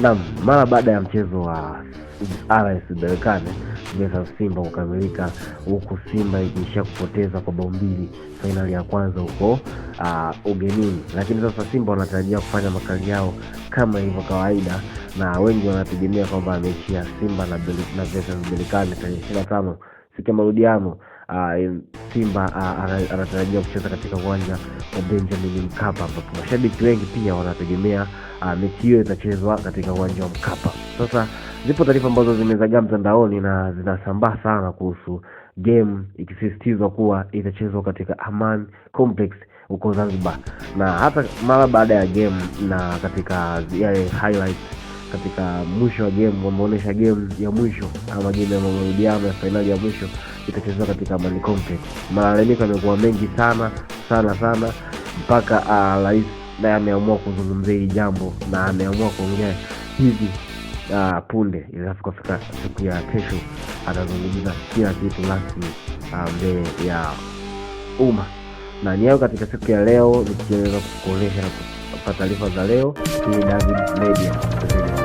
Naam, mara baada ya mchezo wa RS Berkane versus Simba kukamilika, huku Simba ikiishia kupoteza kwa bao mbili fainali ya kwanza huko ugenini, lakini sasa Simba wanatarajia kufanya makali yao kama ilivyo kawaida, na wengi wanategemea kwamba mechi ya Simba na versus Berkane tarehe 25 siku ya marudiano, Simba anatarajia kucheza katika uwanja wa Benjamin Mkapa, ambapo mashabiki wengi pia wanategemea mechi hiyo itachezwa katika uwanja wa Mkapa. Sasa zipo taarifa ambazo zimezagaa mtandaoni na zinasambaa sana kuhusu game ikisisitizwa kuwa itachezwa katika Aman Complex huko Zanzibar, na hata mara baada ya game na katika yale highlights katika mwisho wa game wameonyesha game ya mwisho ama game ya marudiano ya finali ya mwisho itachezwa katika Aman Complex. Malalamiko yamekuwa mengi sana mpaka rais naye ameamua kuzungumzia hili jambo na ameamua kuongea hivi punde, ili kufika siku ya kesho atazungumza kila kitu rasmi mbele ya umma. Na niyo katika siku ya leo nikiweza kukuonesha na kupata taarifa za leo. Hii David Media.